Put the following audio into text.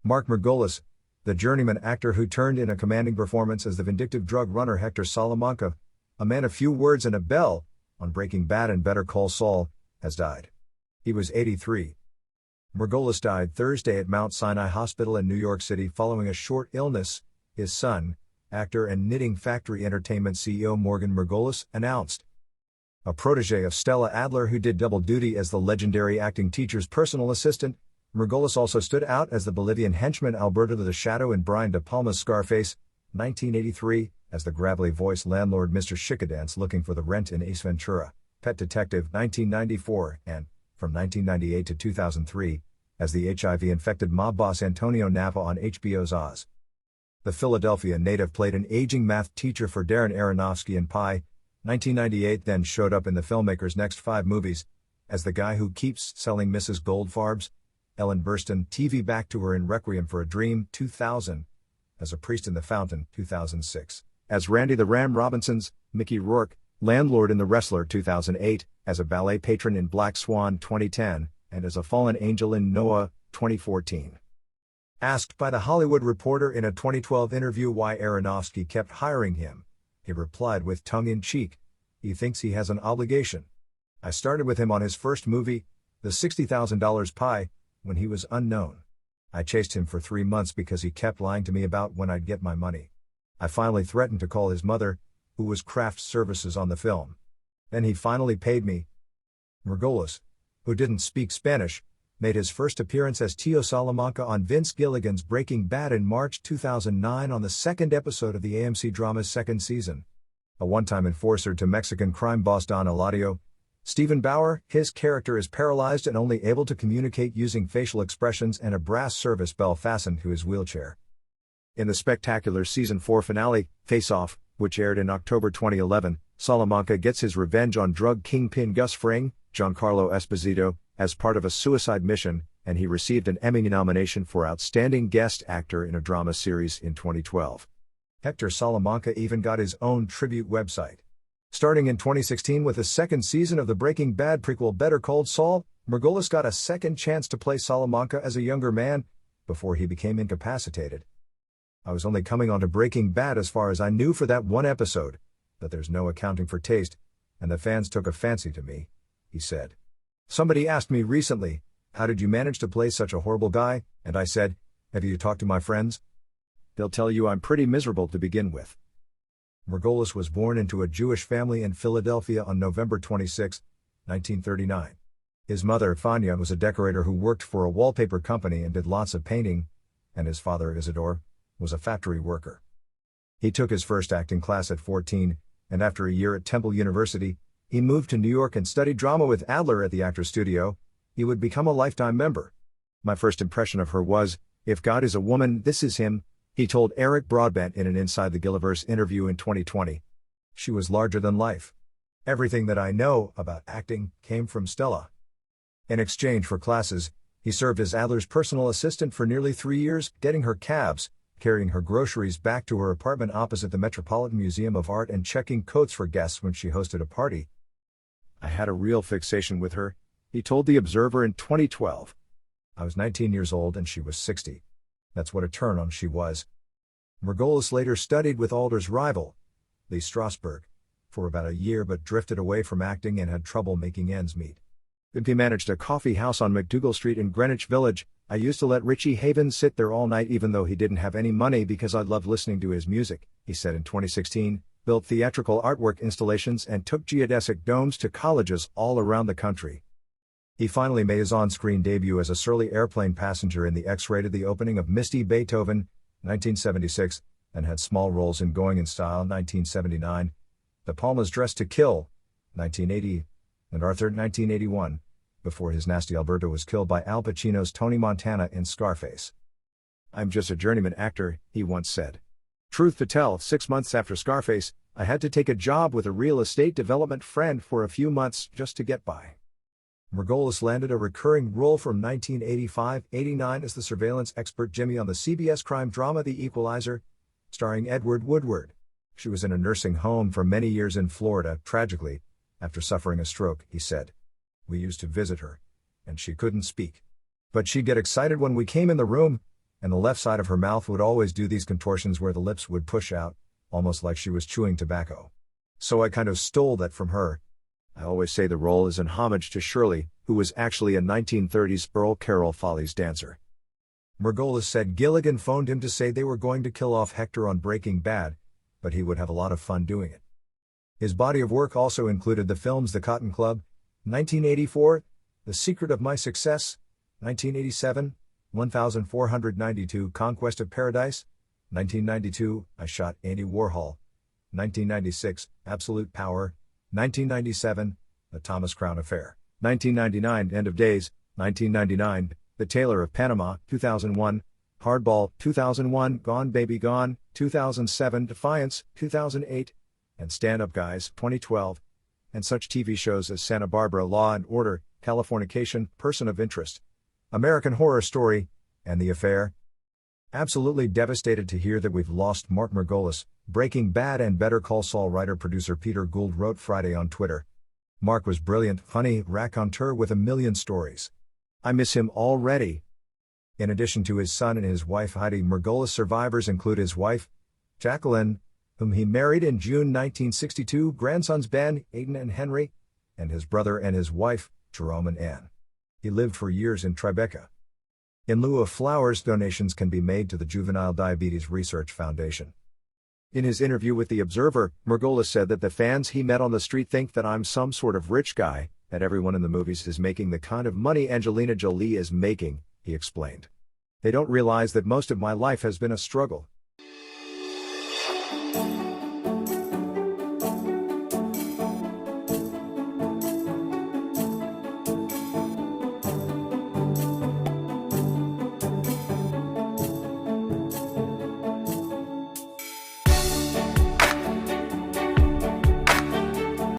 Mark Margolis, the journeyman actor who turned in a commanding performance as the vindictive drug runner Hector Salamanca, a man of few words and a belle, on Breaking Bad and Better Call Saul, has died. He was 83. Margolis died Thursday at Mount Sinai Hospital in New York City following a short illness, his son, actor and Knitting Factory Entertainment CEO Morgan Margolis, announced. A protege of Stella Adler who did double duty as the legendary acting teacher's personal assistant, Margolis also stood out as the Bolivian henchman Alberto the Shadow in Brian De Palma's Scarface, 1983, as the gravelly-voiced landlord Mr. Chickadance looking for the rent in Ace Ventura, Pet Detective, 1994, and, from 1998 to 2003, as the HIV-infected mob boss Antonio Nava on HBO's Oz. The Philadelphia native played an aging math teacher for Darren Aronofsky in Pi, 1998, then showed up in the filmmaker's next 5 movies, as the guy who keeps selling Mrs. Goldfarbs, Ellen Burstyn, TV Back to Her in Requiem for a Dream, 2000, as a priest in The Fountain, 2006, as Randy the Ram Robinson's, Mickey Rourke, landlord in The Wrestler, 2008, as a ballet patron in Black Swan, 2010, and as a fallen angel in Noah, 2014. Asked by The Hollywood Reporter in a 2012 interview why Aronofsky kept hiring him, he replied with tongue-in-cheek, "He thinks he has an obligation. I started with him on his first movie, The $60,000 Pie, when he was unknown. I chased him for 3 months because he kept lying to me about when I'd get my money. I finally threatened to call his mother, who was craft services on the film. Then he finally paid me." Margolis, who didn't speak Spanish, made his first appearance as Tio Salamanca on Vince Gilligan's Breaking Bad in March 2009 on the second episode of the AMC drama's second season. A one-time enforcer to Mexican crime boss Don Eladio, Stephen Bauer, his character is paralyzed and only able to communicate using facial expressions and a brass service bell fastened to his wheelchair. In the spectacular Season 4 finale, Face Off, which aired in October 2011, Salamanca gets his revenge on drug kingpin Gus Fring, Giancarlo Esposito, as part of a suicide mission, and he received an Emmy nomination for Outstanding Guest Actor in a Drama Series in 2012. Hector Salamanca even got his own tribute website. Starting in 2016 with the second season of the Breaking Bad prequel Better Call Saul, Margolis got a second chance to play Salamanca as a younger man, before he became incapacitated. "I was only coming onto Breaking Bad as far as I knew for that one episode, but there's no accounting for taste, and the fans took a fancy to me," he said. "Somebody asked me recently, how did you manage to play such a horrible guy, and I said, have you talked to my friends? They'll tell you I'm pretty miserable to begin with." Margolis was born into a Jewish family in Philadelphia on November 26, 1939. His mother, Fania, was a decorator who worked for a wallpaper company and did lots of painting, and his father, Isidore, was a factory worker. He took his first acting class at 14, and after a year at Temple University, he moved to New York and studied drama with Adler at the Actors Studio. He would become a lifetime member. "My first impression of her was, if God is a woman, this is him," he told Eric Broadbent in an Inside the Gilliverse interview in 2020. "She was larger than life. Everything that I know about acting came from Stella." In exchange for classes, he served as Adler's personal assistant for nearly 3 years, getting her cabs, carrying her groceries back to her apartment opposite the Metropolitan Museum of Art and checking coats for guests when she hosted a party. "I had a real fixation with her," he told The Observer in 2012. "I was 19 years old and she was 60. That's what a turn-on she was." Margolis later studied with Alder's rival, Lee Strasberg, for about a year but drifted away from acting and had trouble making ends meet. He managed a coffee house on McDougal Street in Greenwich Village. "I used to let Richie Havens sit there all night even though he didn't have any money because I loved listening to his music," he said in 2016, built theatrical artwork installations and took geodesic domes to colleges all around the country. He finally made his on-screen debut as a surly airplane passenger in the X-rated The Opening of Misty Beethoven, 1976, and had small roles in Going in Style, 1979, De Palma's Dress to Kill, 1980, and Arthur, 1981, before his nasty Alberto was killed by Al Pacino's Tony Montana in Scarface. "I'm just a journeyman actor," he once said. Truth to tell, 6 months after Scarface, I had to take a job with a real estate development friend for a few months just to get by. Margolis landed a recurring role from 1985-89 as the surveillance expert Jimmy on the CBS crime drama The Equalizer, starring Edward Woodward. She was in a nursing home for many years in Florida, tragically, after suffering a stroke, he said. "We used to visit her, and she couldn't speak. But she'd get excited when we came in the room, and the left side of her mouth would always do these contortions where the lips would push out, almost like she was chewing tobacco. So I kind of stole that from her. I always say the role is in homage to Shirley, who was actually a 1930s Earl Carroll Follies dancer. Margolis said Gilligan phoned him to say they were going to kill off Hector on Breaking Bad, but he would have a lot of fun doing it. His body of work also included the films The Cotton Club, 1984, The Secret of My Success, 1987, 1492 Conquest of Paradise, 1992, I Shot Andy Warhol, 1996, Absolute Power, 1997, The Thomas Crown Affair, 1999, End of Days, 1999, The Tailor of Panama, 2001, Hardball, 2001, Gone Baby Gone, 2007, Defiance, 2008, and Stand Up Guys, 2012, and such TV shows as Santa Barbara, Law and Order, Californication, Person of Interest, American Horror Story, and The Affair. Absolutely devastated to hear that we've lost Mark Margolis, Breaking Bad and Better Call Saul writer-producer Peter Gould wrote Friday on Twitter. Mark was brilliant, funny, raconteur with a million stories. I miss him already. In addition to his son and his wife Heidi, Margolis survivors include his wife, Jacqueline, whom he married in June 1962, grandsons Ben, Aiden and Henry, and his brother and his wife, Jerome and Ann. He lived for years in Tribeca. In lieu of flowers, donations can be made to the Juvenile Diabetes Research Foundation. In his interview with The Observer, Margolis said that the fans he met on the street think that I'm some sort of rich guy, that everyone in the movies is making the kind of money Angelina Jolie is making, he explained. They don't realize that most of my life has been a struggle.